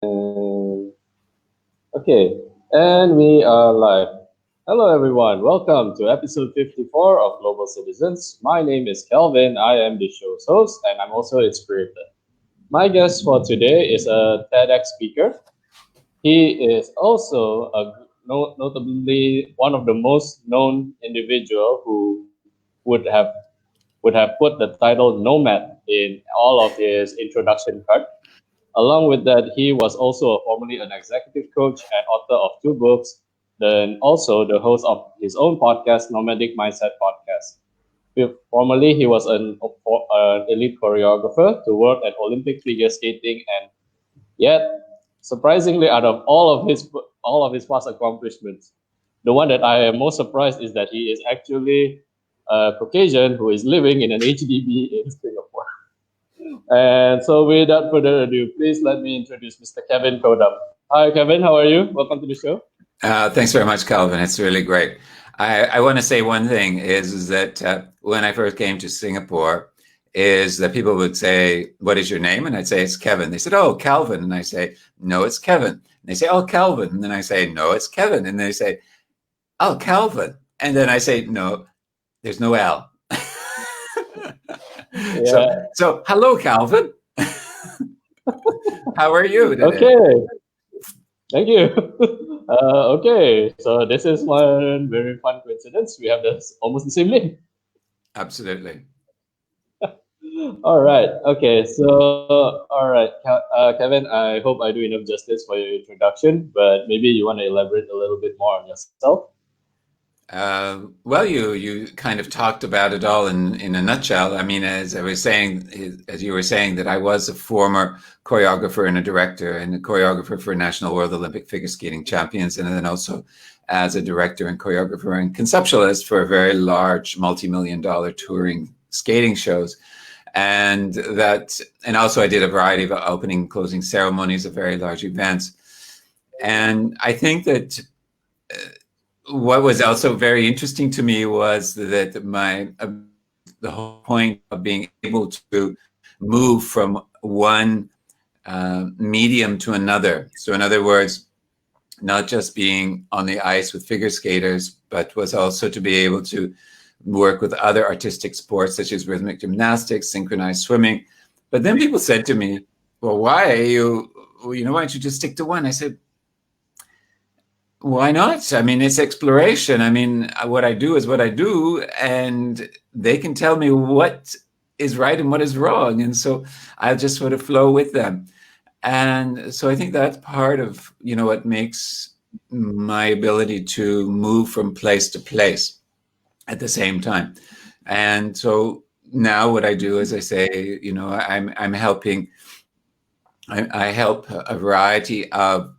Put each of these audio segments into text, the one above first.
And okay, and we are live. Hello, everyone. Welcome to episode 54 of Global Citizens. My name is Kelvin. I am the show's host, and I'm also its creator. My guest for today is a TEDx speaker. He is also notably one of the most known individual who would have would have put the title nomad in all of his introduction card. Along with that, he was also formerly an executive coach and author of two books, then also the host of his own podcast, Nomadic Mindset Podcast. Formerly, he was an elite choreographer to work at Olympic figure skating, and yet, surprisingly, out of all of his past accomplishments, the one that I am most surprised is that he is actually a Caucasian who is living in an HDB in Singapore. And so, without further ado, please let me introduce Mr. Kevin Cottam. Hi, Kevin. How are you? Welcome to the show. Thanks very much, Calvin. It's really great. I want to say one thing is that when I first came to Singapore, is that people would say, "What is your name?" And I'd say, "It's Kevin." They said, "Oh, Calvin." And I say, "No, it's Kevin." And they say, "Oh, Calvin." And then I say, "No, it's Kevin." And they say, "Oh, Calvin." And then I say, "No, there's no L." Yeah. So hello, Calvin. How are you today? Okay. Thank you. Okay. So this is one very fun coincidence. We have almost the same name. Absolutely. All right. Okay. So, all right, Kevin. I hope I do enough justice for your introduction, but maybe you want to elaborate a little bit more on yourself. Well, you kind of talked about it all in a nutshell. I mean, as you were saying, that I was a former choreographer and a director, and a choreographer for National World Olympic Figure Skating Champions, and then also as a director and choreographer and conceptualist for very large multi-million-dollar touring skating shows. And also I did a variety of opening and closing ceremonies of very large events. And I think that what was also very interesting to me was that the whole point of being able to move from one medium to another. So in other words, not just being on the ice with figure skaters, but was also to be able to work with other artistic sports such as rhythmic gymnastics, synchronized swimming. But then people said to me, "Well, why don't you just stick to one?" I said, "Why not? I mean, it's exploration. I mean, what I do is what I do, and they can tell me what is right and what is wrong. And so I'll just sort of flow with them." And so I think that's part of, what makes my ability to move from place to place at the same time. And so now what I do is I say, I'm helping, I help a variety of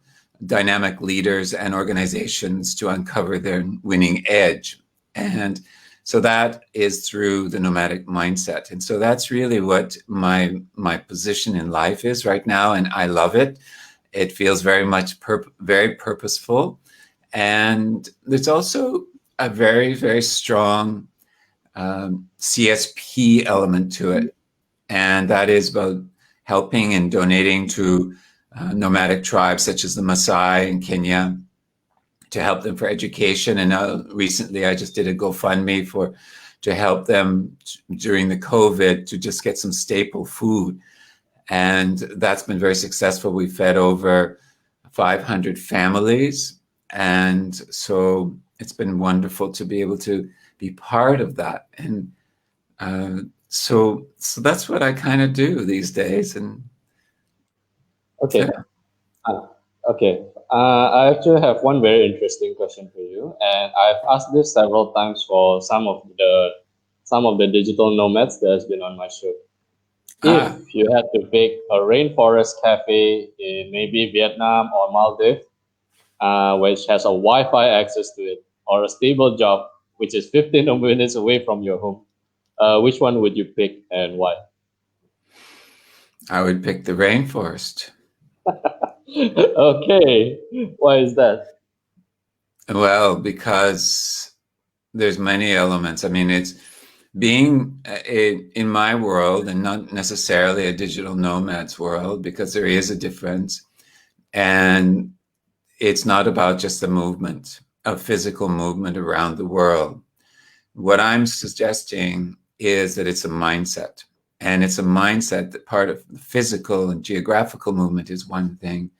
dynamic leaders and organizations to uncover their winning edge. And so that is through the nomadic mindset. And so that's really what my position in life is right now. And I love it. It feels very much very purposeful. And there's also a very, very strong CSP element to it. And that is about helping and donating to nomadic tribes such as the Maasai in Kenya to help them for education. And recently I just did a GoFundMe to help them during the COVID to just get some staple food. And that's been very successful. We fed over 500 families. And so it's been wonderful to be able to be part of that. And so that's what I kind of do these days. And Okay. Okay. I actually have one very interesting question for you, and I've asked this several times for some of the digital nomads that has been on my show. If you had to pick a rainforest cafe in maybe Vietnam or Maldives, which has a Wi-Fi access to it, or a stable job which is 15 minutes away from your home, which one would you pick and why? I would pick the rainforest. Okay, why is that? Well, because there's many elements. I mean, it's being in my world and not necessarily a digital nomad's world, because there is a difference. And it's not about just the movement, of physical movement around the world. What I'm suggesting is that it's a mindset. And it's a mindset that part of the physical and geographical movement is one thing,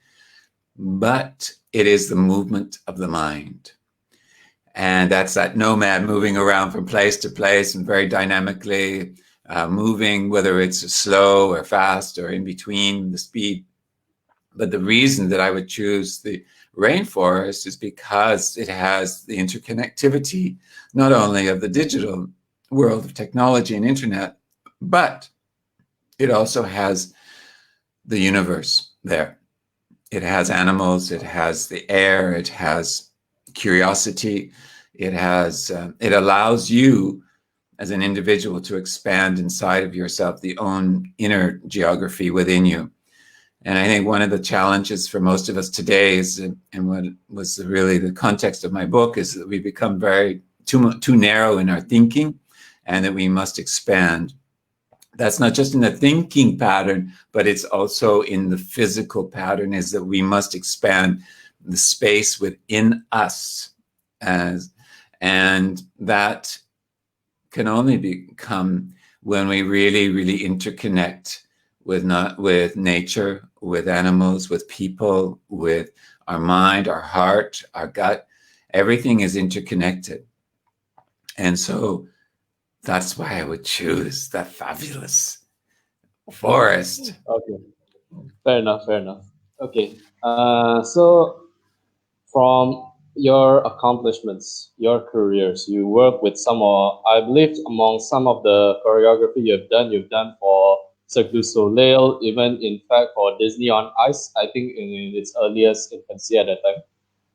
but it is the movement of the mind. And that's that nomad moving around from place to place and very dynamically moving, whether it's slow or fast or in between the speed. But the reason that I would choose the rainforest is because it has the interconnectivity, not only of the digital world of technology and internet, but it also has the universe there. It has animals, it has the air, it has curiosity, it allows you as an individual to expand inside of yourself, the own inner geography within you. And I think one of the challenges for most of us today is, and what was really the context of my book, is that we become too narrow in our thinking, and that we must expand. That's not just in the thinking pattern, but it's also in the physical pattern, is that we must expand the space within us. And that can only become when we really, really interconnect with nature, with animals, with people, with our mind, our heart, our gut. Everything is interconnected. And so that's why I would choose that fabulous forest. Okay, fair enough, fair enough. Okay, so from your accomplishments, your careers, you work with I believe among some of the choreography you've done for Cirque du Soleil, even in fact for Disney on Ice, I think in its earliest infancy at that time.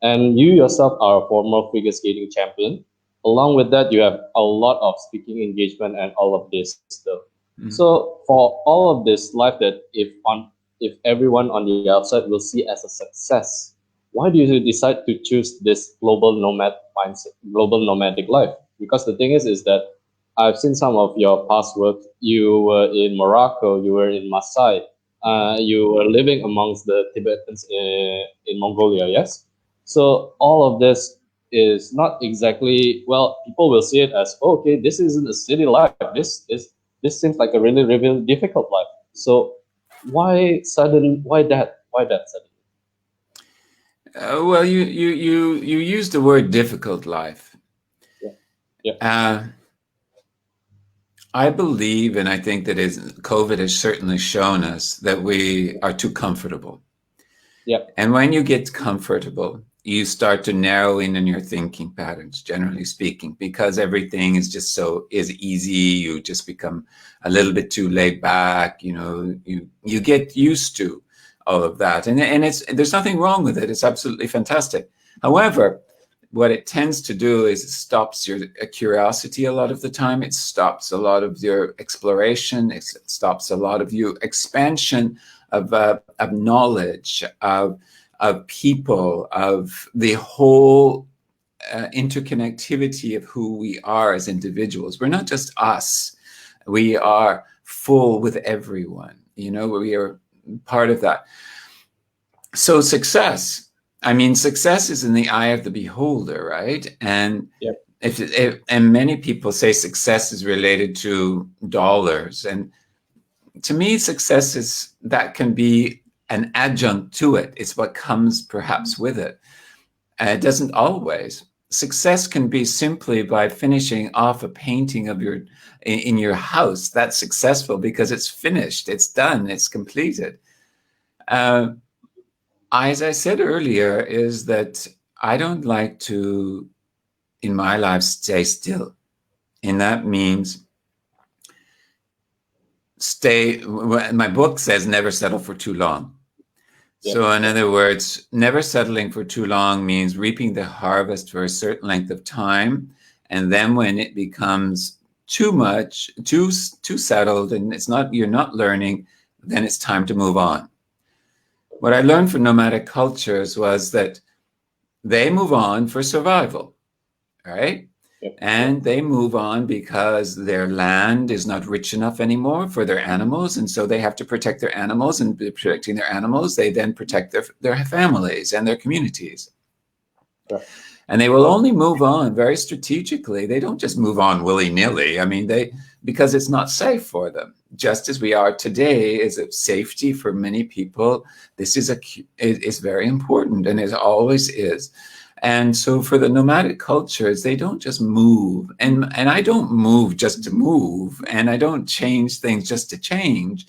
And you yourself are a former figure skating champion. Along with that, you have a lot of speaking engagement and all of this stuff. Mm. So for all of this life that if everyone on the outside will see as a success, why do you decide to choose this global nomad mindset, global nomadic life? Because the thing is that I've seen some of your past work. You were in Morocco, you were in Masai, you were living amongst the Tibetans in Mongolia, yes? So all of this is not exactly, well, people will see it as, oh, okay, this isn't a city life. This seems like a really, really difficult life. So why that? Why that suddenly? Well, you used the word difficult life. Yeah. Yeah. I believe, and I think that COVID has certainly shown us that we are too comfortable. Yeah. And when you get comfortable, you start to narrow in on your thinking patterns, generally speaking, because everything is just is easy. You just become a little bit too laid back. You get used to all of that, and there's nothing wrong with it. It's absolutely fantastic. However, what it tends to do is it stops your curiosity a lot of the time. It stops a lot of your exploration. It stops a lot of your expansion of knowledge, of people, of the whole interconnectivity of who we are as individuals. We're not just us. We are full with everyone. We are part of that. So success is in the eye of the beholder, right? And yep. And many people say success is related to dollars. And to me, success can be an adjunct to it. It's what comes perhaps with it. It doesn't always. Success can be simply by finishing off a painting of in your house. That's successful because it's finished, it's done, it's completed. As I said earlier, is that I don't like to, in my life, stay still. And that means my book says never settle for too long. Yeah. So in other words, never settling for too long means reaping the harvest for a certain length of time. And then when it becomes too much, too settled, and you're not learning, then it's time to move on. What I learned from nomadic cultures was that they move on for survival, right? Yep. And they move on because their land is not rich enough anymore for their animals. And so they have to protect their animals. And by protecting their animals, they then protect their families and their communities. Right. And they will only move on very strategically. They don't just move on willy-nilly. I mean, because it's not safe for them. Just as we are today, is it safety for many people? This is very important, and it always is. And so for the nomadic cultures, they don't just move. And I don't move just to move, and I don't change things just to change.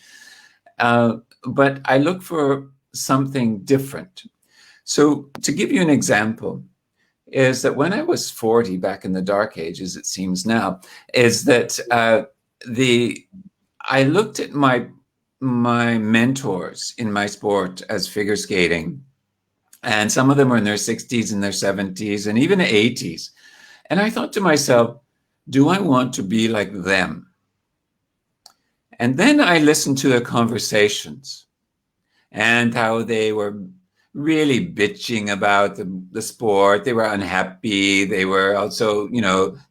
But I look for something different. So to give you an example, is that when I was 40, back in the dark ages, it seems now, is that I looked at my mentors in my sport as figure skating, and some of them were in their 60s and their 70s and even 80s. And I thought to myself, do I want to be like them? And then I listened to their conversations and how they were really bitching about the sport. They were unhappy. They were also,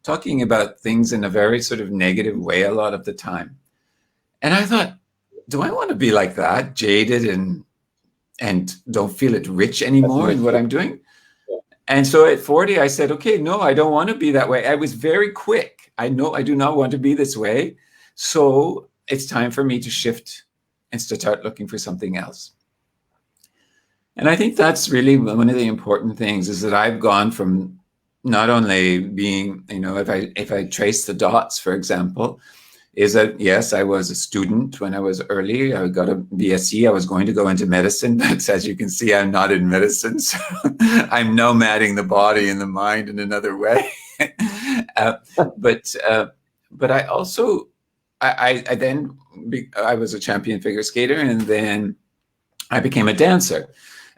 talking about things in a very sort of negative way a lot of the time. And I thought, do I want to be like that, jaded and don't feel it rich anymore in what I'm doing? Yeah. And so at 40, I said, okay, no, I don't want to be that way. I was very quick. I know I do not want to be this way. So it's time for me to shift and start looking for something else. And I think that's really one of the important things, is that I've gone from not only being, if I trace the dots, for example, is that, yes, I was a student when I was early. I got a BSc. I was going to go into medicine, but as you can see, I'm not in medicine. So I'm nomading the body and the mind in another way. But I also, I was a champion figure skater, and then I became a dancer.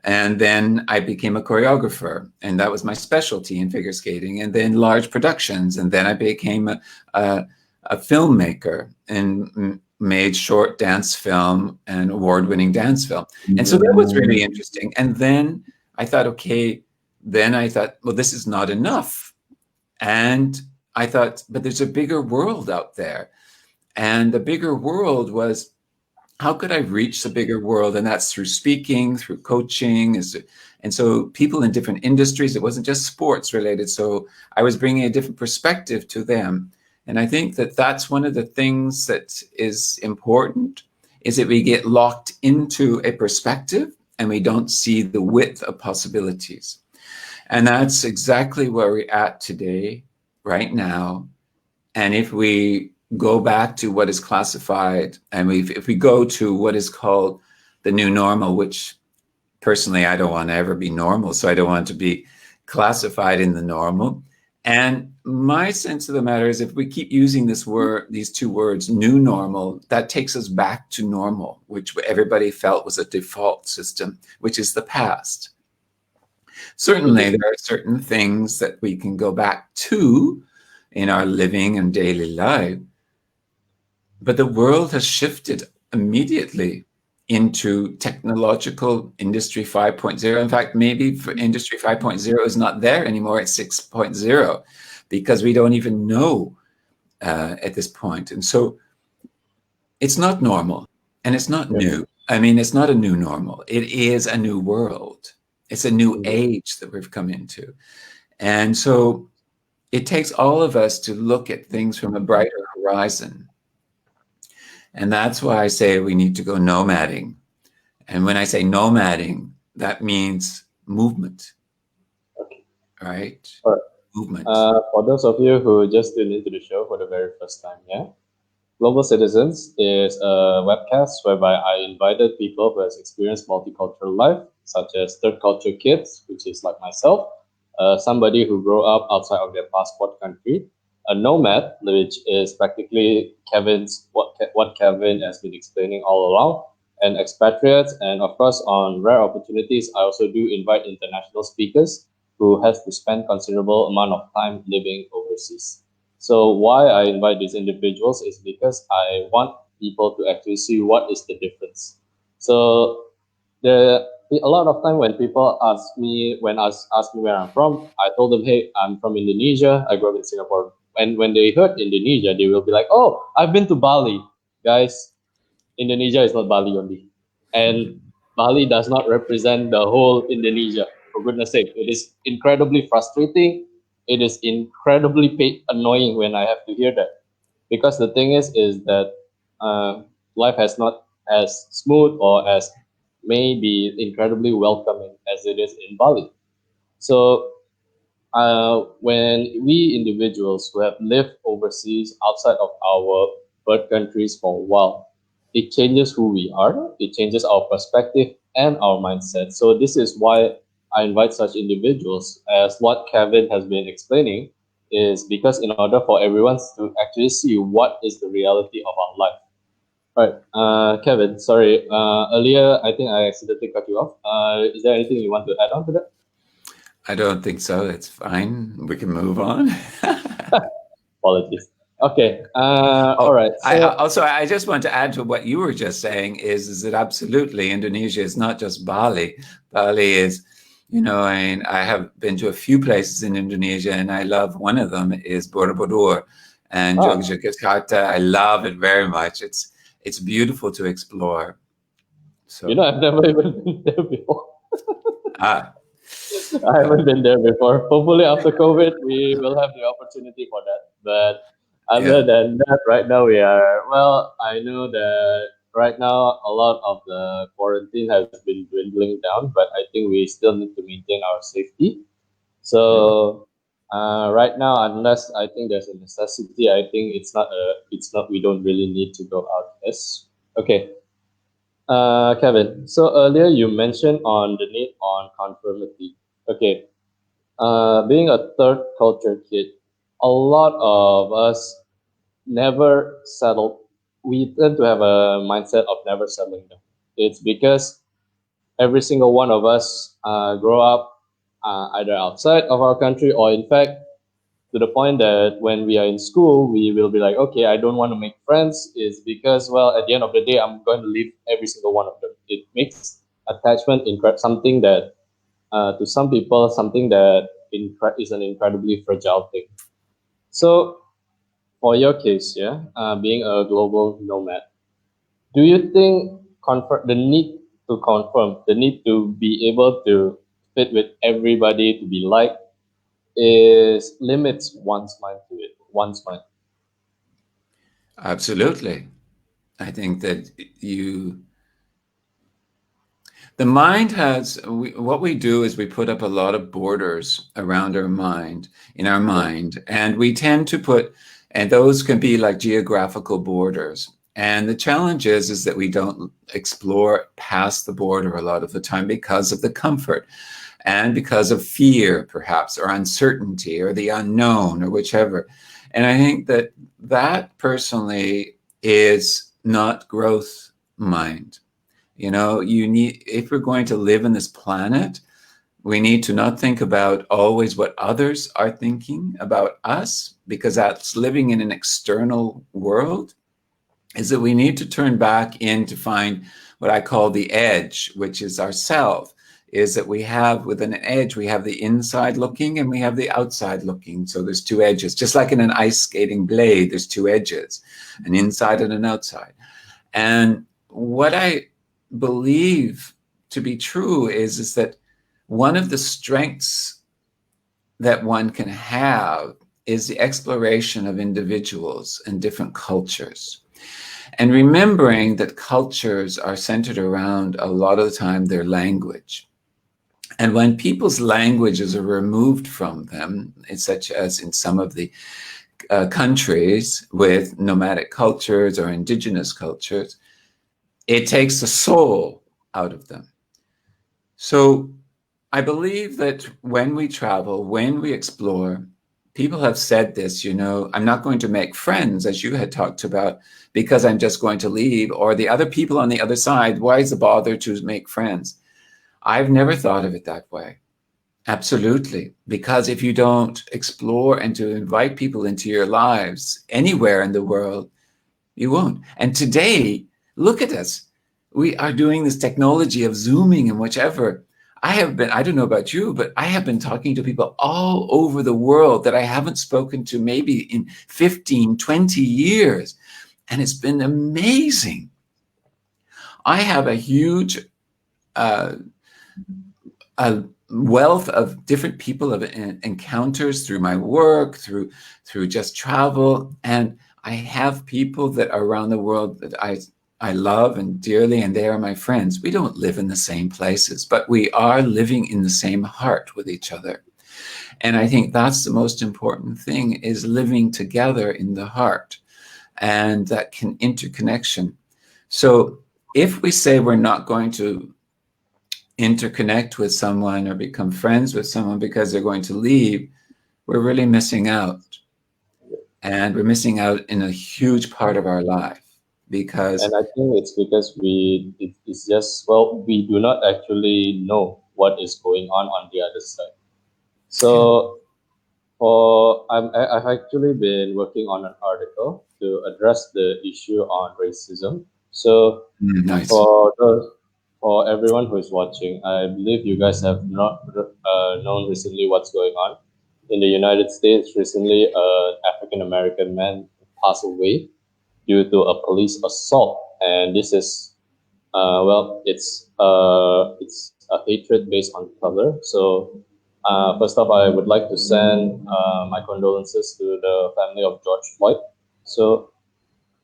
And then I became a choreographer, and that was my specialty in figure skating, and then large productions. And then I became a filmmaker and made short dance film and award-winning dance film. And so that was really interesting. And then I thought, well, this is not enough. And I thought, but there's a bigger world out there. And the bigger world was, how could I reach the bigger world? And that's through speaking, through coaching. And so people in different industries, it wasn't just sports related. So I was bringing a different perspective to them. And I think that that's one of the things that is important, is that we get locked into a perspective and we don't see the width of possibilities. And that's exactly where we're at today, right now. And if we go back to what is classified, and if we go to what is called the new normal, which personally I don't want to ever be normal, so I don't want to be classified in the normal. And my sense of the matter is, if we keep using these two words, new normal, that takes us back to normal, which everybody felt was a default system, which is the past. Certainly, there are certain things that we can go back to in our living and daily life. But the world has shifted immediately into technological industry 5.0. In fact, maybe for industry 5.0 is not there anymore. It's 6.0, because we don't even know at this point. And so it's not normal, and it's not new. I mean, it's not a new normal. It is a new world. It's a new age that we've come into. And so it takes all of us to look at things from a brighter horizon. And that's why I say we need to go nomading. And when I say nomading, that means movement. Okay. Right? All right. Movement. For those of you who just tuned into the show for the very first time, Global Citizens is a webcast whereby I invited people who has experienced multicultural life, such as third culture kids, which is like myself, somebody who grew up outside of their passport country, a nomad, which is practically what Kevin has been explaining all along, and expatriates. And of course, on rare opportunities, I also do invite international speakers who have to spend considerable amount of time living overseas. So why I invite these individuals is because I want people to actually see what is the difference. So the a lot of time when people ask me where I'm from, I told them, hey, I'm from Indonesia. I grew up in Singapore. And when they heard Indonesia, they will be like, oh, I've been to Bali. Guys, Indonesia is not Bali only. And Bali does not represent the whole Indonesia. For goodness sake, it is incredibly frustrating. It is incredibly annoying when I have to hear that. Because the thing is that uh, life has not as smooth or as maybe incredibly welcoming as it is in Bali. So when we individuals who have lived overseas outside of our birth countries for a while, it changes who we are, it changes our perspective and our mindset. So this is why I invite such individuals, as what Kevin has been explaining, is because in order for everyone to actually see what is the reality of our life. All right, Kevin, sorry, earlier I think I accidentally cut you off. Is there anything you want to add on to that? I don't think so. It's fine. We can move on. Apologies. Okay. All Oh, right. I So, also I just want to add to what you were just saying is that absolutely Indonesia is not just Bali. Bali is, I have been to a few places in Indonesia, and I love one of them is Borobudur and ah, Yogyakarta. I love it very much. It's beautiful to explore. So I've never even been there before. ah, I haven't been there before. Hopefully, after COVID, we will have the opportunity for that. But other yeah. than that, right now we are, well, I know that right now a lot of the quarantine has been dwindling down, but I think we still need to maintain our safety. Mm. So right now, unless I think there's a necessity, I think we don't really need to go out. Yes. Okay. Kevin, so earlier you mentioned on the need on conformity. Okay. Being a third culture kid, a lot of us never settle. We tend to have a mindset of never settling down. It's because every single one of us grow up either outside of our country, or in fact to the point that when we are in school, we will be like, okay, I don't want to make friends, is because, well, at the end of the day, I'm going to leave every single one of them. It makes attachment something that, to some people, something that is an incredibly fragile thing. So, for your case, yeah, being a global nomad, do you think the need to confirm, the need to be able to fit with everybody, to be liked, is limits one's mind to it, one's mind? Absolutely. I think that you the mind what we do is we put up a lot of borders around our mind, in our Yeah. mind, and we tend to and those can be like geographical borders. And the challenge is that we don't explore past the border a lot of the time because of the comfort and because of fear, perhaps, or uncertainty or the unknown or whichever. And I think that personally is not growth mind. If we're going to live in this planet, we need to not think about always what others are thinking about us, because that's living in an external world. Is that we need to turn back in to find what I call the edge, which is ourself. Is that we have, with an edge, we have the inside looking and we have the outside looking. So there's two edges, just like in an ice skating blade, there's two edges, an inside and an outside. And what I believe to be true is that one of the strengths that one can have is the exploration of individuals and different cultures. And remembering that cultures are centered around, a lot of the time, their language. And when people's languages are removed from them, such as in some of the countries with nomadic cultures or indigenous cultures, it takes the soul out of them. So I believe that when we travel, when we explore, people have said this, I'm not going to make friends, as you had talked about, because I'm just going to leave, or the other people on the other side, why is the bother to make friends? I've never thought of it that way. Absolutely. Because if you don't explore and to invite people into your lives anywhere in the world, you won't. And today, look at us. we are doing this technology of Zooming and whichever. I don't know about you, but I have been talking to people all over the world that I haven't spoken to maybe in 15, 20 years. And it's been amazing. I have a huge a wealth of different people of encounters through my work, through just travel. And I have people that are around the world that I love and dearly, and they are my friends. We don't live in the same places, but we are living in the same heart with each other. And I think that's the most important thing, is living together in the heart and that interconnection. So if we say we're not going to interconnect with someone or become friends with someone because they're going to leave, we're really missing out. And we're missing out in a huge part of our life. Because, And I think it's because it's just, well, we do not actually know what is going on the other side. So I've actually been working on an article to address the issue on racism. So nice. for those, for everyone who is watching, I believe you guys have not known recently what's going on in the United States. Recently, an African American man passed away due to a police assault, and this is it's a hatred based on color. So first off, I would like to send my condolences to the family of George Floyd. So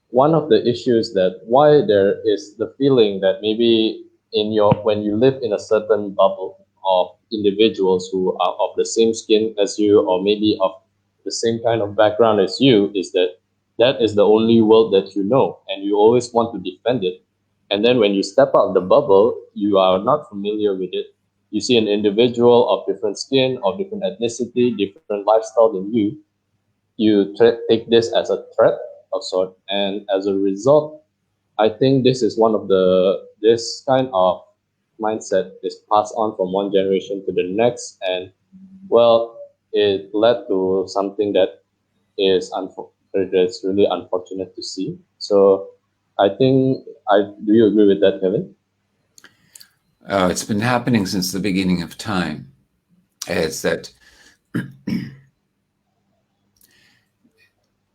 one of the issues that why there is the feeling that maybe in your when you live in a certain bubble of individuals who are of the same skin as you, or maybe of the same kind of background as you, is that that is the only world that you know, and you always want to defend it. And then when you step out of the bubble, you are not familiar with it. You see an individual of different skin, of different ethnicity, different lifestyle than you take this as a threat of sort, and as a result, I think this is one of this kind of mindset is passed on from one generation to the next, and well, it led to something that that's really unfortunate to see. So I think I do you agree with that, Kevin? It's been happening since the beginning of time. It's that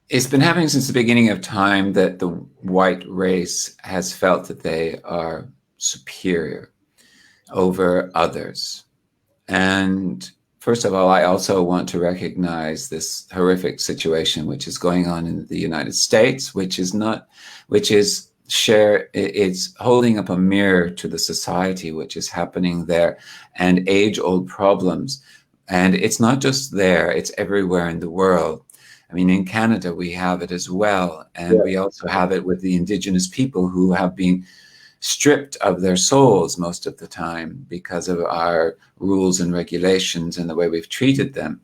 it's been happening since the beginning of time that the white race has felt that they are superior over others. And first of all, I also want to recognize this horrific situation which is going on in the United States, it's holding up a mirror to the society which is happening there, and age-old problems. And it's not just there, it's everywhere in the world. I mean, in Canada, we have it as well. And we also have it with the Indigenous people who have been stripped of their souls most of the time because of our rules and regulations and the way we've treated them.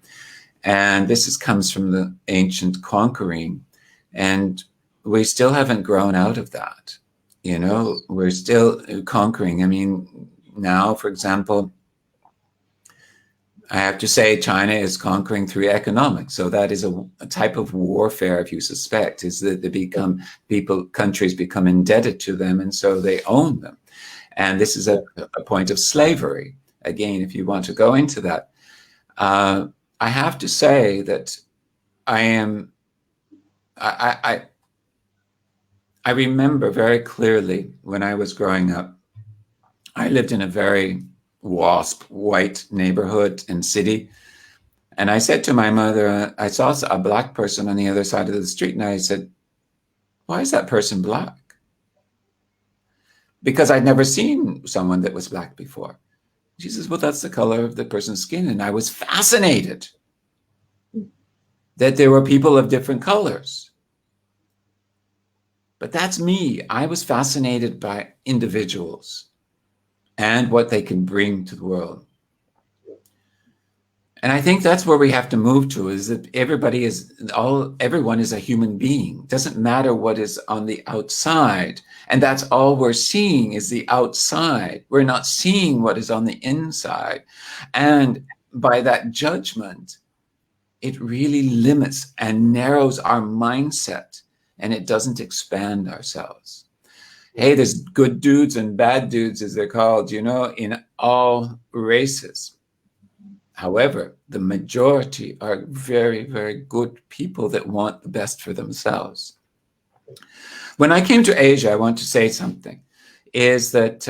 And this comes from the ancient conquering. And we still haven't grown out of that. You know, we're still conquering. I mean, now, for example, I have to say China is conquering through economics. So that is a type of warfare, if you suspect, is that countries become indebted to them, and so they own them. And this is a point of slavery. Again, if you want to go into that, I have to say that I remember very clearly when I was growing up, I lived in a very WASP white neighborhood and city. And I said to my mother, I saw a black person on the other side of the street, and I said, why is that person black? Because I'd never seen someone that was black before. She says, well, that's the color of the person's skin. And I was fascinated that there were people of different colors. But that's me. I was fascinated by individuals and what they can bring to the world. And I think that's where we have to move to, is that everyone is a human being. It doesn't matter what is on the outside. And that's all we're seeing is the outside. We're not seeing what is on the inside. And by that judgment, it really limits and narrows our mindset, and it doesn't expand ourselves. Hey, there's good dudes and bad dudes, as they're called, you know, in all races. However, the majority are very, very good people that want the best for themselves. When I came to Asia, I want to say something, is that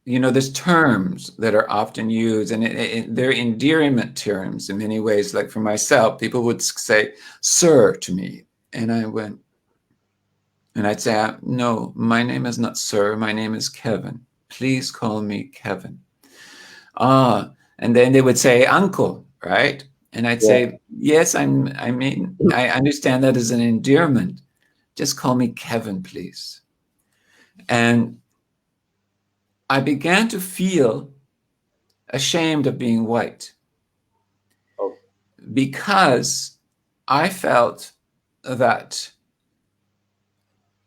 there's terms that are often used, and they're endearment terms in many ways. Like for myself, people would say, sir, to me. And I'd say, no, my name is not sir, my name is Kevin. Please call me Kevin. And then they would say, uncle, right? And I'd say, yes, I understand that as an endearment. Just call me Kevin, please. And I began to feel ashamed of being white because I felt that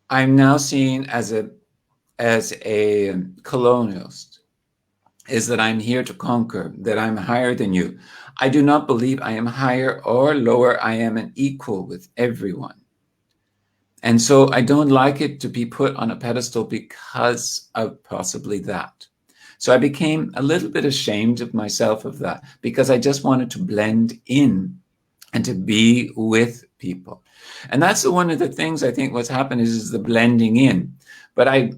I'm now seen as a colonialist, is that I'm here to conquer, that I'm higher than you. I do not believe I am higher or lower. I am an equal with everyone. And so I don't like it to be put on a pedestal because of possibly that. So I became a little bit ashamed of myself of that because I just wanted to blend in and to be with people. And that's one of the things I think what's happened is the blending in. But I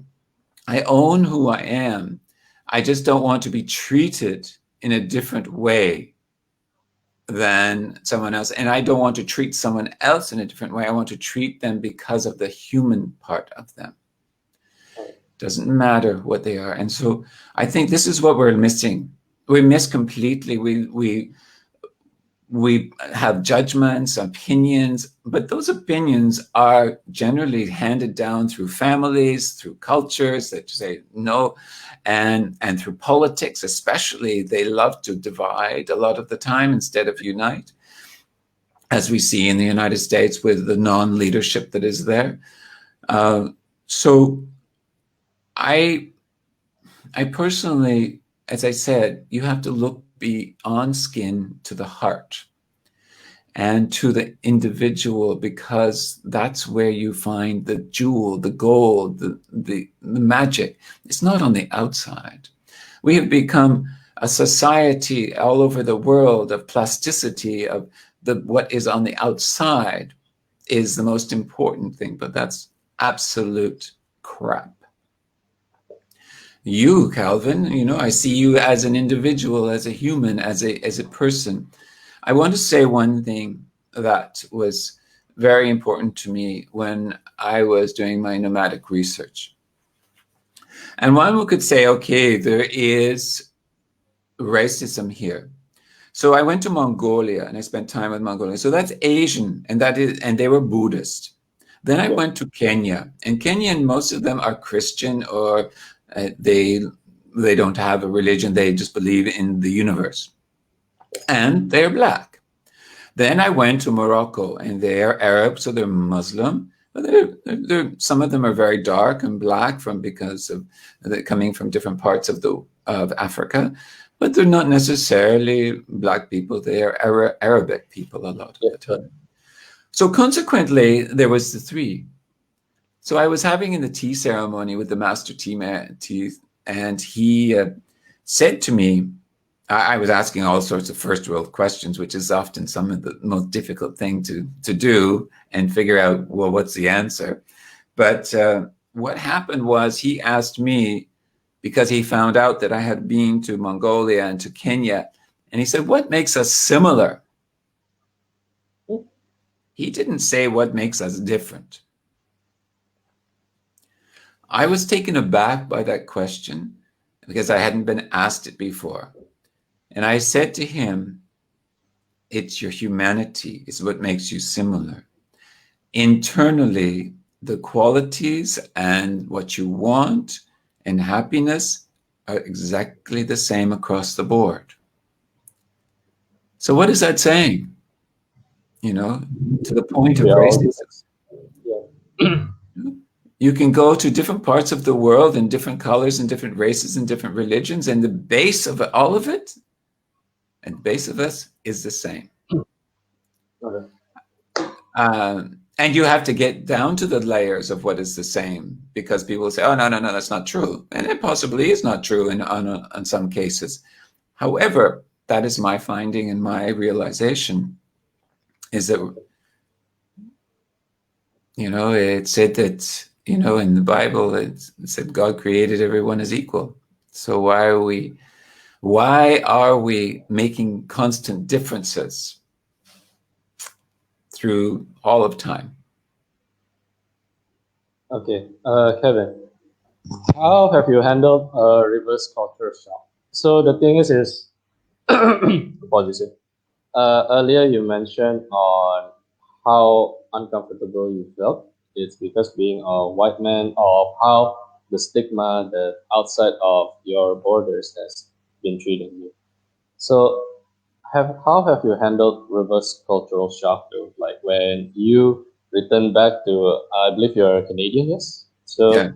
own who I am. I just don't want to be treated in a different way than someone else. And I don't want to treat someone else in a different way. I want to treat them because of the human part of them. Doesn't matter what they are. And so I think this is what we're missing. We miss completely. We have judgments, opinions, but those opinions are generally handed down through families, through cultures that say no, and through politics especially. They love to divide a lot of the time instead of unite, as we see in the United States with the non-leadership that is there. So I personally, as I said, you have to look beyond skin to the heart and to the individual, because that's where you find the jewel, the gold, the magic. It's not on the outside. We have become a society all over the world of plasticity, of what is on the outside is the most important thing, but that's absolute crap. You, Calvin, I see you as an individual, as a human, as a person. I want to say one thing that was very important to me when I was doing my nomadic research. And one could say, okay, there is racism here. So I went to Mongolia and I spent time with Mongolia. So that's Asian, and they were Buddhist. Then I went to Kenya, and Kenyan, most of them are Christian, or they don't have a religion. They just believe in the universe, and they're black. Then I went to Morocco, and they're Arab, so they're Muslim. But they're some of them are very dark and black because of they're coming from different parts of Africa. But they're not necessarily black people. They are Arabic people a lot of the time. So consequently, there was the three. So I was having in the tea ceremony with the master tea man, and he said to me, I was asking all sorts of first world questions, which is often some of the most difficult thing to do and figure out, well, what's the answer? But what happened was he asked me, because he found out that I had been to Mongolia and to Kenya, and he said, what makes us similar? He didn't say what makes us different. I was taken aback by that question because I hadn't been asked it before. And I said to him, it's your humanity is what makes you similar. Internally, the qualities and what you want and happiness are exactly the same across the board. So what is that saying? To the point of racism. You can go to different parts of the world and different colors and different races and different religions, and the base of all of it, and the base of us is the same. And you have to get down to the layers of what is the same, because people say, oh, no, that's not true. And it possibly is not true in some cases. However, that is my finding and my realization, is that, it said that, in the Bible, it said God created everyone as equal. So why are we making constant differences through all of time? Okay, Kevin, how have you handled a reverse culture shock? So the thing is apologies. Earlier you mentioned on how uncomfortable you felt. It's because being a white man, of how the stigma that outside of your borders has been treating you. So how have you handled reverse cultural shock though? Like when you return back to, I believe you're a Canadian, yes? Yeah. So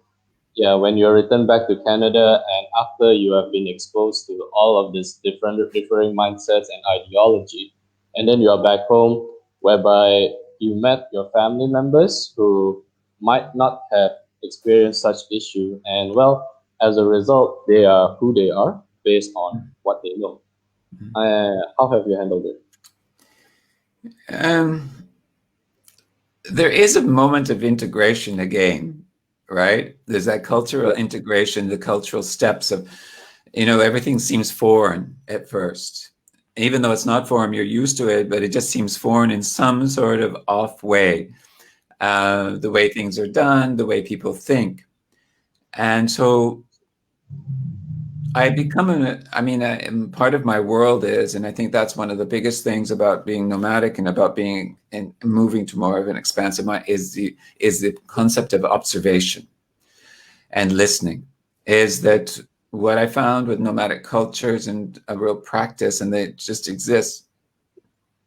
yeah, when you return back to Canada and after you have been exposed to all of these differing mindsets and ideology, and then you are back home, whereby you met your family members who might not have experienced such issue, and well, as a result, they are who they are based on what they know. How have you handled it? Um, there is a moment of integration again, right? There's that cultural Yeah. integration, the cultural steps of, everything seems foreign at first. Even though it's not foreign, you're used to it, but it just seems foreign in some sort of off way. The way things are done, the way people think. And so part of my world is, and I think that's one of the biggest things about being nomadic and about being and moving to more of an expansive mind is the concept of observation and listening. Is that what I found with nomadic cultures and a real practice, and they just exist.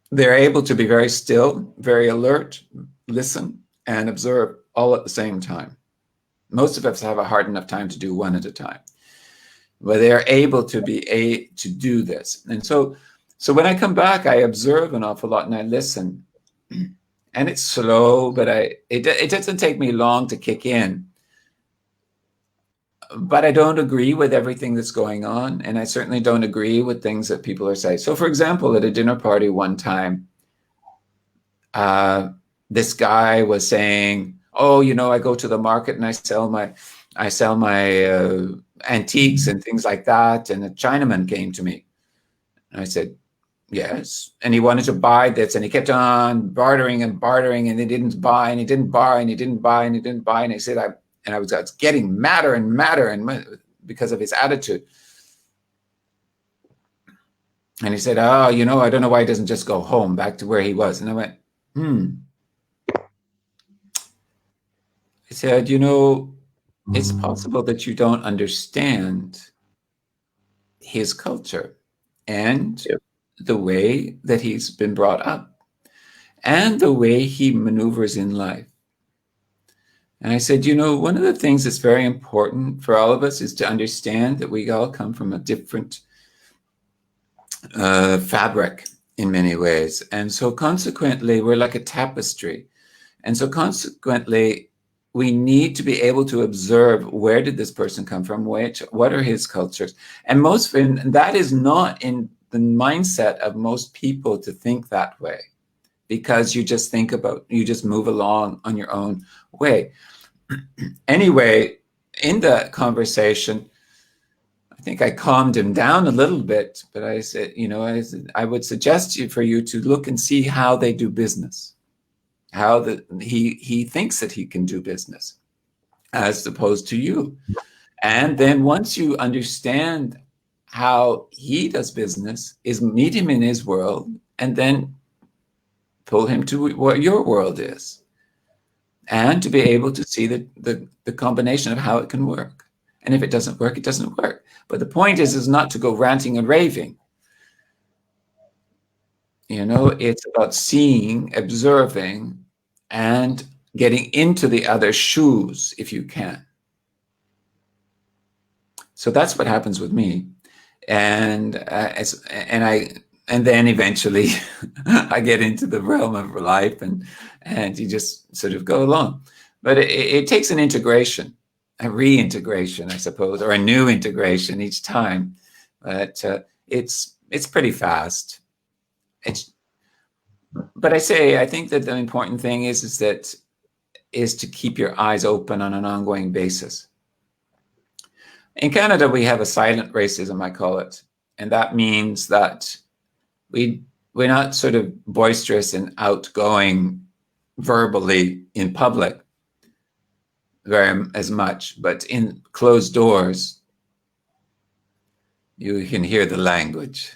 They're able to be very still, very alert, listen, and observe all at the same time. Most of us have a hard enough time to do one at a time, but they're able to to do this. And so when I come back, I observe an awful lot and I listen. And it's slow, but it doesn't take me long to kick in. But I don't agree with everything that's going on, and I certainly don't agree with things that people are saying. So, for example, at a dinner party one time, this guy was saying, "Oh, I go to the market and I sell my antiques and things like that." And a Chinaman came to me, and I said, "Yes." And he wanted to buy this, and he kept on bartering and bartering, and he didn't buy, and he didn't buy, and he didn't buy, and he didn't buy. And he said, I was getting madder and madder, and because of his attitude. And he said, "Oh, I don't know why he doesn't just go home back to where he was." And I went, I said, it's possible that you don't understand his culture and Yep. the way that he's been brought up and the way he maneuvers in life. And I said, one of the things that's very important for all of us is to understand that we all come from a different fabric in many ways. And so consequently, we're like a tapestry. And so consequently, we need to be able to observe, where did this person come from? What are his cultures? And that is not in the mindset of most people to think that way, because you just move along on your own way. Anyway, in the conversation, I think I calmed him down a little bit, but I said, I would suggest for you to look and see how they do business, how he thinks that he can do business as opposed to you. And then once you understand how he does business, is meet him in his world and then pull him to what your world is, and to be able to see the combination of how it can work. And if it doesn't work, it doesn't work. But the point is not to go ranting and raving. It's about seeing, observing, and getting into the other shoes if you can. So that's what happens with me. And And then eventually I get into the realm of life, and you just sort of go along. But it takes an integration, a reintegration, I suppose, or a new integration each time. But it's pretty fast. But I think that the important thing is to keep your eyes open on an ongoing basis. In Canada, we have a silent racism, I call it. And that means that we're not sort of boisterous and outgoing verbally in public as much, but in closed doors, you can hear the language.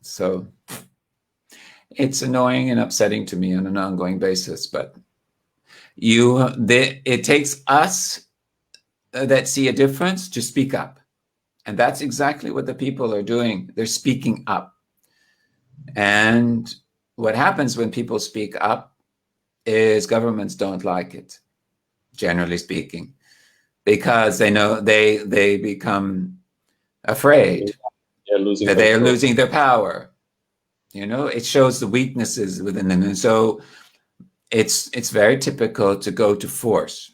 So it's annoying and upsetting to me on an ongoing basis, but it takes us that see a difference to speak up. And that's exactly what the people are doing. They're speaking up. And what happens when people speak up is governments don't like it, generally speaking, because they know they become afraid that they are losing their power. It shows the weaknesses within them. And so it's very typical to go to force.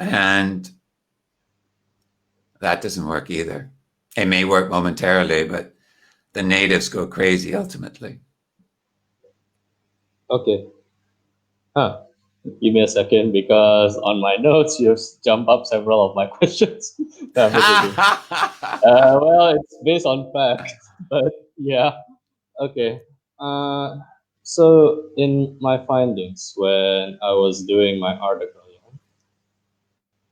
And that doesn't work either. It may work momentarily, but the natives go crazy ultimately. Okay. Give me a second, because on my notes you've jumped up several of my questions. Well, it's based on facts, but yeah. Okay. So in my findings when I was doing my article,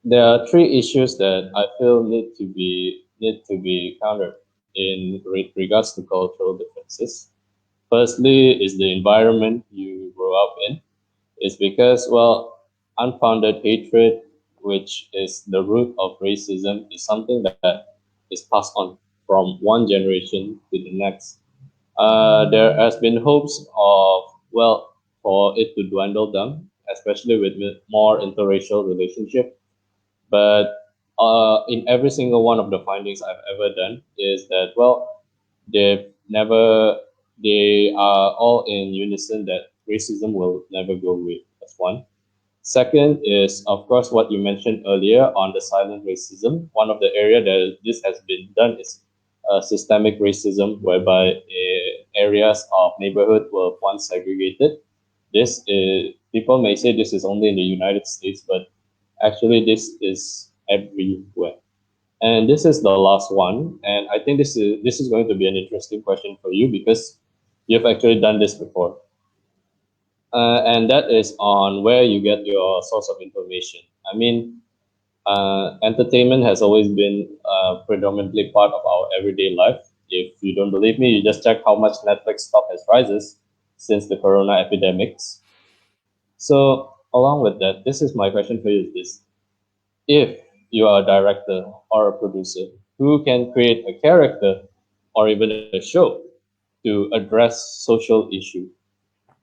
there are three issues that I feel need to be countered in regards to cultural differences. Firstly, is the environment you grow up in. It's because, well, unfounded hatred, which is the root of racism, is something that is passed on from one generation to the next. There has been hopes of, well, for it to dwindle down, especially with more interracial relationship. But in every single one of the findings I've ever done is that, well, they've never, they are all in unison that racism will never go away. That's one. Second is, of course, what you mentioned earlier on the silent racism. One of the area that this has been done is systemic racism, whereby areas of neighborhood were once segregated. This is, people may say this is only in the United States, but actually this is everywhere. And this is the last one, and I think this is going to be an interesting question for you, because you've actually done this before, and that is on where you get your source of information. I mean, entertainment has always been predominantly part of our everyday life. If you don't believe me, you just check how much Netflix stock has rises since the corona epidemics. So along with that, this is my question for you: is this, if you are a director or a producer who can create a character or even a show to address social issue,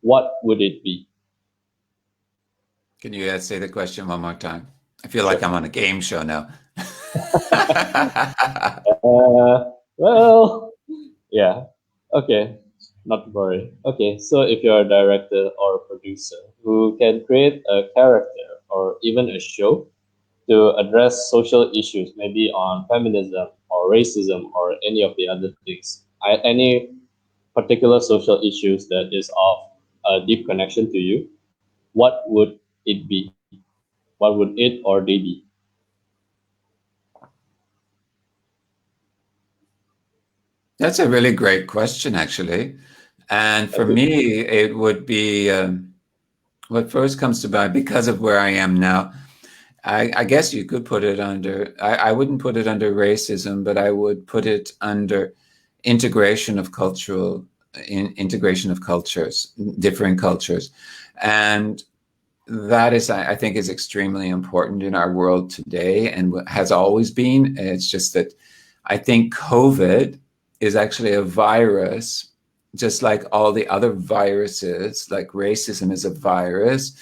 what would it be? Can you say the question one more time? I feel like I'm on a game show now. Well, yeah. Okay, not to worry. Okay, so if you're a director or a producer who can create a character or even a show to address social issues, maybe on feminism or racism or any of the other things, any particular social issues that is of a deep connection to you, what would it be? What would it or they be? That's a really great question, actually. And for me, it would be what first comes to mind, because of where I am now. I guess you could put it under, I wouldn't put it under racism, but I would put it under integration of integration of cultures, different cultures. And that is, I think, is extremely important in our world today, and has always been. It's just that I think COVID is actually a virus, just like all the other viruses. Like racism is a virus,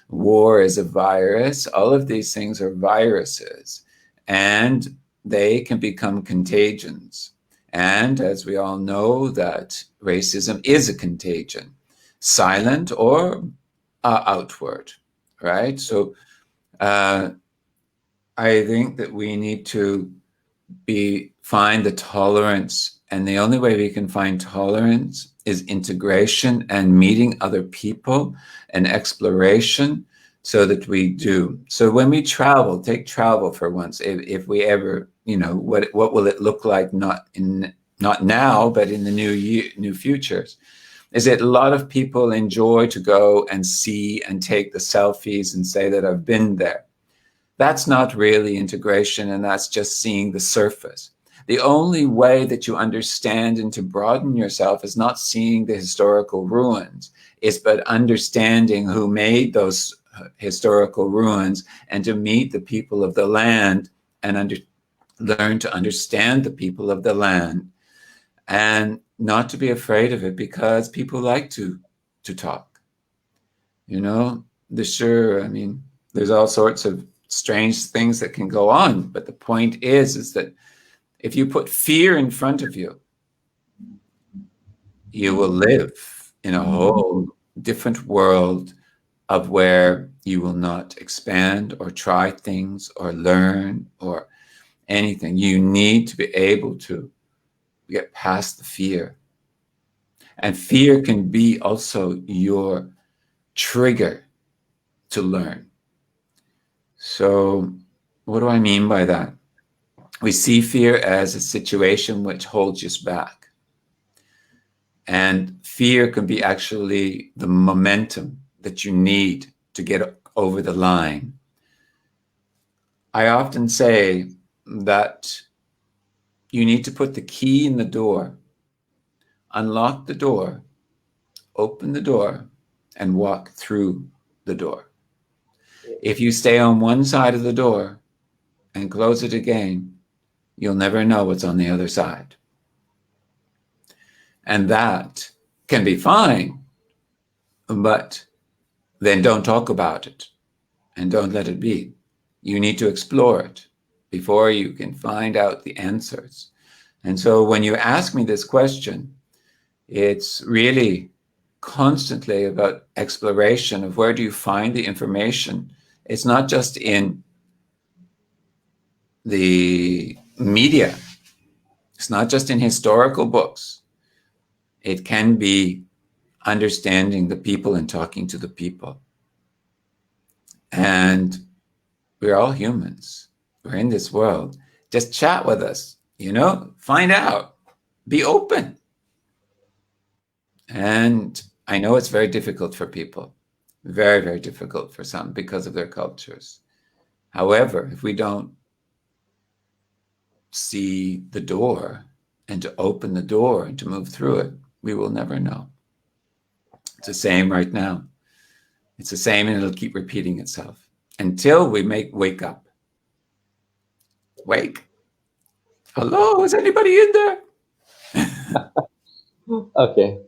war is a virus. All of these things are viruses, and they can become contagions. And as we all know, that racism is a contagion, silent or outward, right? So I think that we need to find the tolerance, and the only way we can find tolerance is integration and meeting other people and exploration, so that we do. So when we travel, take travel for once. If we ever, what will it look like? Not now, but in the new futures. Is that a lot of people enjoy to go and see and take the selfies and say that I've been there. That's not really integration, and that's just seeing the surface. The only way that you understand and to broaden yourself is not seeing the historical ruins, it's but understanding who made those historical ruins, and to meet the people of the land and learn to understand the people of the land, and not to be afraid of it, because people like to talk. There's all sorts of strange things that can go on, but the point is that if you put fear in front of you, you will live in a whole different world of where you will not expand or try things or learn or anything. You need to be able to get past the fear. And fear can be also your trigger to learn. So what do I mean by that? We see fear as a situation which holds us back. And fear can be actually the momentum that you need to get over the line. I often say that you need to put the key in the door, unlock the door, open the door, and walk through the door. If you stay on one side of the door and close it again, you'll never know what's on the other side. And that can be fine, but then don't talk about it and don't let it be. You need to explore it before you can find out the answers. And so when you ask me this question, it's really constantly about exploration of where do you find the information. It's not just in the media. It's not just in historical books. It can be understanding the people and talking to the people. And we're all humans. We're in this world. Just chat with us, find out, be open. And I know it's very difficult for people, very, very difficult for some because of their cultures. However, if we don't see the door and to open the door and to move through it, we will never know. It's the same right now. It's the same, and it'll keep repeating itself until we wake up. Wake. Hello, is anybody in there? Okay.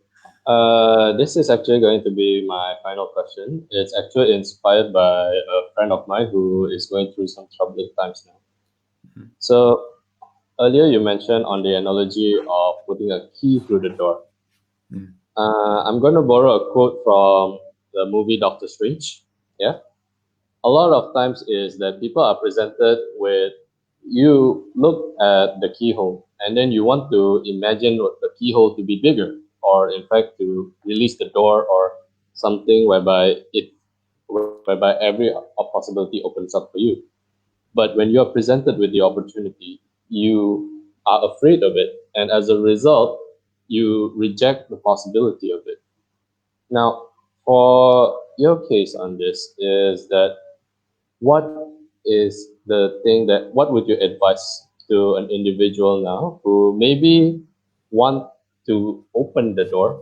This is actually going to be my final question. It's actually inspired by a friend of mine who is going through some troubling times now. Mm-hmm. So earlier you mentioned on the analogy of putting a key through the door. Mm. I'm going to borrow a quote from the movie Doctor Strange. Yeah. A lot of times is that people are presented with, you look at the keyhole and then you want to imagine the keyhole to be bigger, or in fact to release the door or something whereby every possibility opens up for you. But when you are presented with the opportunity, you are afraid of it, and as a result, you reject the possibility of it. Now, for your case on this is that, what is the thing that, what would you advise to an individual now who maybe want to open the door?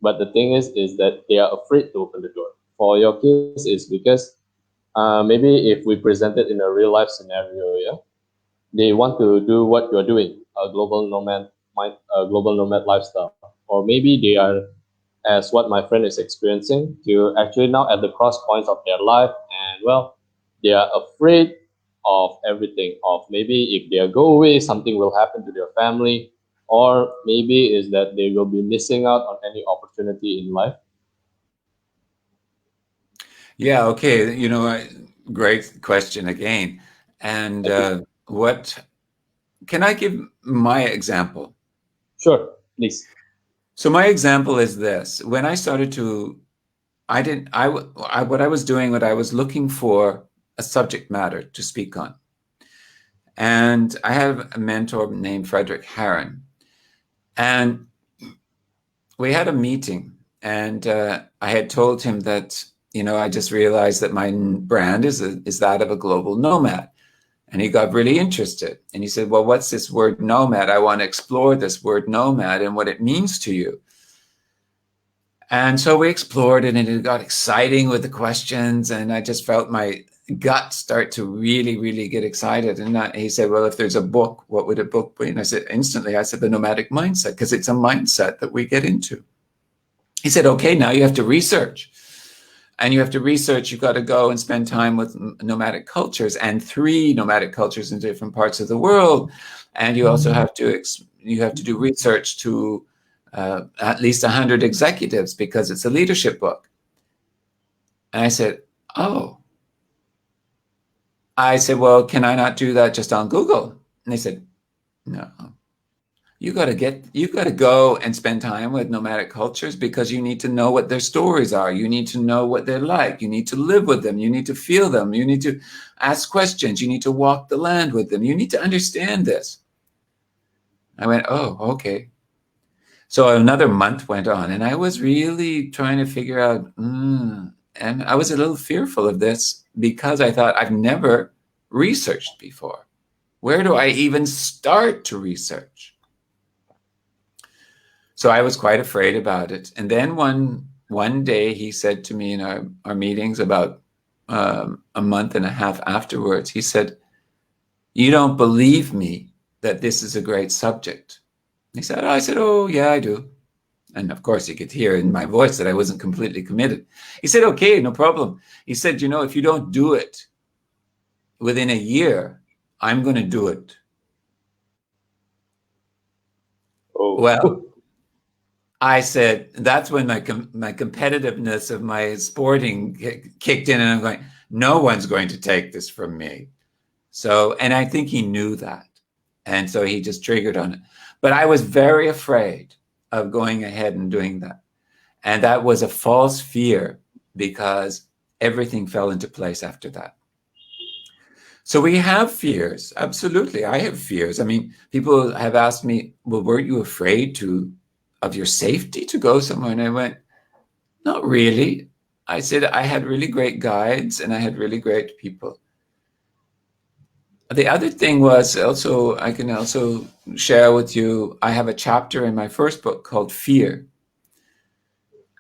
But the thing is that they are afraid to open the door. For your case is because maybe if we present it in a real life scenario, yeah, they want to do what you're doing, a global nomad lifestyle, or maybe they are, as what my friend is experiencing, to actually now at the cross points of their life, and well, they are afraid of everything, of maybe if they go away, something will happen to their family, or maybe is that they will be missing out on any opportunity in life. Yeah, okay. Great question again. And Thank you. what can I give my example? Sure, please. So my example is this. When I started to, I didn't, what I was doing, what I was looking for a subject matter to speak on. And I have a mentor named Frederick Harron. And we had a meeting, and I had told him that, I just realized that my brand is that of a global nomad. And he got really interested. And he said, well, what's this word nomad? I want to explore this word nomad and what it means to you. And so we explored it, and it got exciting with the questions. And I just felt my gut start to really, really get excited. And he said, well, if there's a book, what would a book be? And I said, the Nomadic Mindset, because it's a mindset that we get into. He said, okay, now you have to research. And you have to research, you've got to go and spend time with nomadic cultures, and 3 nomadic cultures in different parts of the world. And you also have to do research to at least 100 executives, because it's a leadership book. And I said, oh. I said, well, can I not do that just on Google? And they said, no. You got to go and spend time with nomadic cultures, because you need to know what their stories are. You need to know what they're like. You need to live with them. You need to feel them. You need to ask questions. You need to walk the land with them. You need to understand this. I went, oh, okay. So another month went on, and I was really trying to figure out, and I was a little fearful of this, because I thought, I've never researched before. Where do I even start to research? So I was quite afraid about it. And then one day he said to me in our meetings about a month and a half afterwards, he said, you don't believe me that this is a great subject. He said, I said, oh, yeah, I do. And of course, you could hear in my voice that I wasn't completely committed. He said, okay, no problem. He said, if you don't do it within a year, I'm going to do it. Oh. Well, I said, that's when my competitiveness of my sporting kicked in, and I'm going, no one's going to take this from me. So, and I think he knew that. And so he just triggered on it. But I was very afraid of going ahead and doing that. And that was a false fear, because everything fell into place after that. So we have fears. Absolutely. I have fears. I mean, people have asked me, well, weren't you afraid of your safety to go somewhere? And I went, not really. I said, I had really great guides, and I had really great people. The other thing was also, I can also share with you, I have a chapter in my first book called Fear.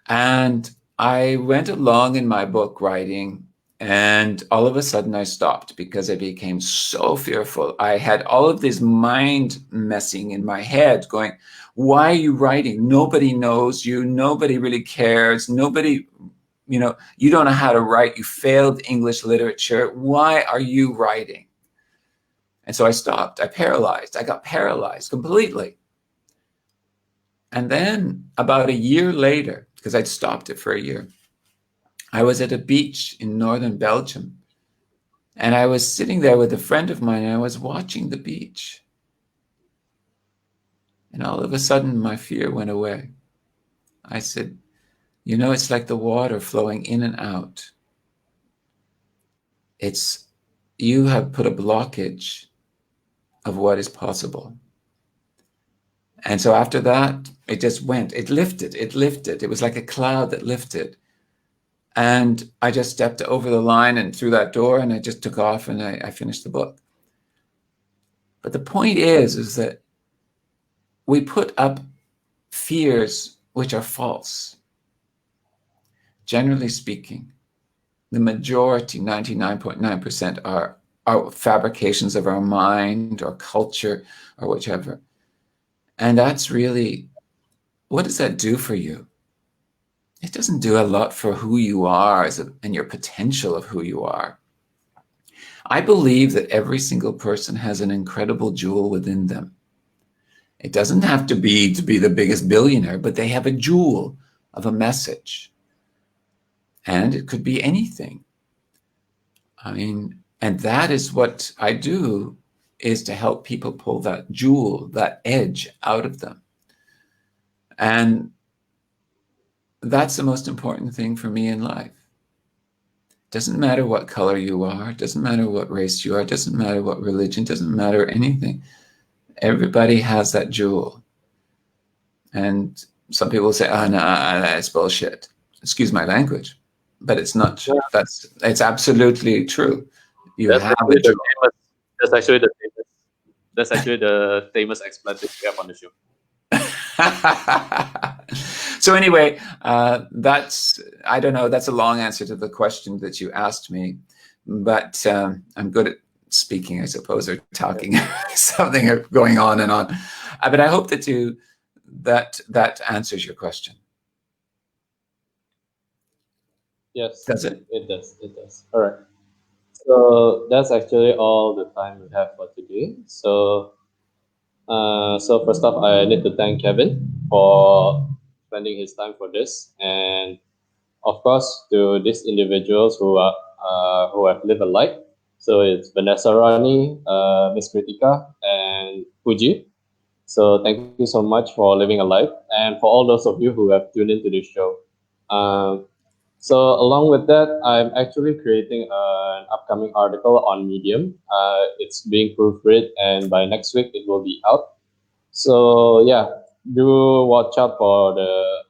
And I went along in my book writing, and all of a sudden I stopped, because I became so fearful. I had all of this mind messing in my head going, why are you writing? Nobody knows you. Nobody really cares. Nobody, you don't know how to write. You failed English literature. Why are you writing? And so I stopped. I got paralyzed completely. And then about a year later, because I'd stopped it for a year, I was at a beach in northern Belgium. And I was sitting there with a friend of mine, and I was watching the beach. And all of a sudden, my fear went away. I said, it's like the water flowing in and out. You have put a blockage of what is possible. And so after that, it just went. It lifted. It was like a cloud that lifted. And I just stepped over the line and through that door, and I just took off, and I finished the book. But the point is that we put up fears which are false. Generally speaking, the majority, 99.9%, are fabrications of our mind or culture or whichever. And that's really, what does that do for you? It doesn't do a lot for who you are and your potential of who you are. I believe that every single person has an incredible jewel within them. It doesn't have to be the biggest billionaire, but they have a jewel of a message. And it could be anything. I mean, and that is what I do, is to help people pull that jewel, that edge out of them. And that's the most important thing for me in life. Doesn't matter what color you are, doesn't matter what race you are, doesn't matter what religion, doesn't matter anything. Everybody has that jewel. And some people say, oh, no, that's bullshit. Excuse my language. But it's not. Yeah. It's absolutely true. You That's have actually a jewel. that's actually the famous explanation we have on the show. So anyway, I don't know, that's a long answer to the question that you asked me, but I'm good at speaking, I suppose, or talking, something going on and on. But I hope that answers your question. Yes. Does it? It does. All right. So that's actually all the time we have for today. So first off, I need to thank Kevin for spending his time for this, and of course to these individuals who have lived a life. So it's Vanessa Rani, Miss Kritika, and Fuji. So thank you so much for living a life, and for all those of you who have tuned into the show. Um, so along with that, I'm actually creating an upcoming article on Medium. It's being proofread, and by next week it will be out. So yeah, do watch out for the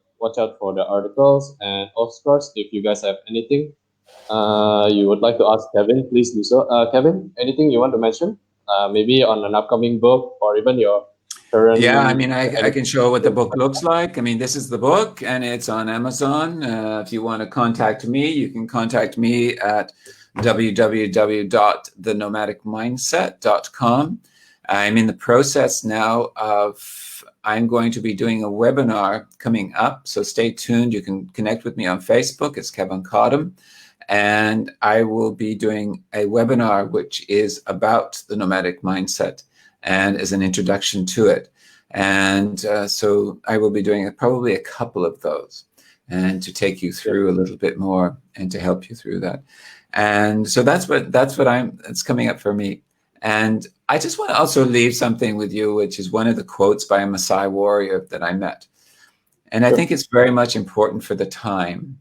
articles, and of course, if you guys have anything you would like to ask Kevin, please do so. Kevin, anything you want to mention? Maybe on an upcoming book, or even your current. Yeah, I mean, I can show what the book looks like. I mean, this is the book, and it's on Amazon. If you want to contact me, you can contact me at www.thenomadicmindset.com. I'm in the process now of, I'm going to be doing a webinar coming up, so stay tuned. You can connect with me on Facebook. It's Kevin Cottam. And I will be doing a webinar which is about the nomadic mindset and as an introduction to it. And so I will be doing probably a couple of those, and to take you through a little bit more and to help you through that. And so that's it's coming up for me. And I just want to also leave something with you, which is one of the quotes by a Maasai warrior that I met. And I think it's very much important for the time,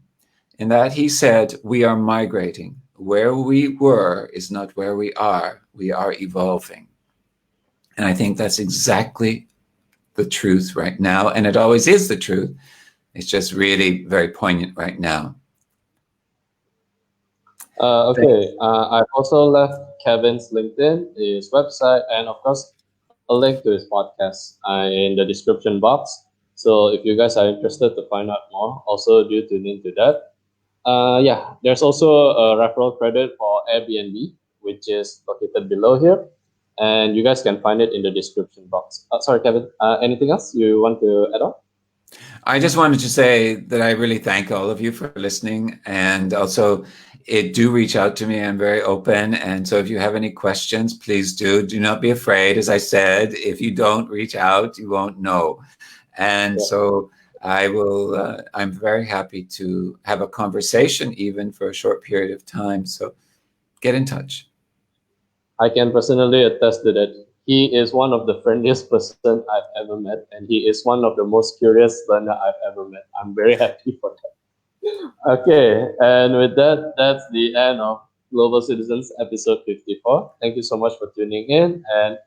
in that he said, we are migrating. Where we were is not where we are evolving. And I think that's exactly the truth right now. And it always is the truth. It's just really very poignant right now. Okay. I've also left Kevin's LinkedIn, his website, and of course, a link to his podcast in the description box. So if you guys are interested to find out more, also do tune into that. Yeah, there's also a referral credit for Airbnb, which is located below here. And you guys can find it in the description box. Sorry, Kevin, anything else you want to add on? I just wanted to say that I really thank all of you for listening. And also, do reach out to me. I'm very open. And so if you have any questions, please do. Do not be afraid. As I said, if you don't reach out, you won't know. And so I will, I'm very happy to have a conversation, even for a short period of time. So get in touch. I can personally attest to that. He is one of the friendliest person I've ever met, and he is one of the most curious learner I've ever met. I'm very happy for that. Okay, and with that, that's the end of Global Citizens episode 54. Thank you so much for tuning in, and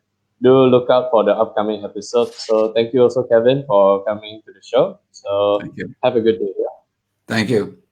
do look out for the upcoming episode. So thank you also, Kevin, for coming to the show. So Thank you. have a good day. Thank you.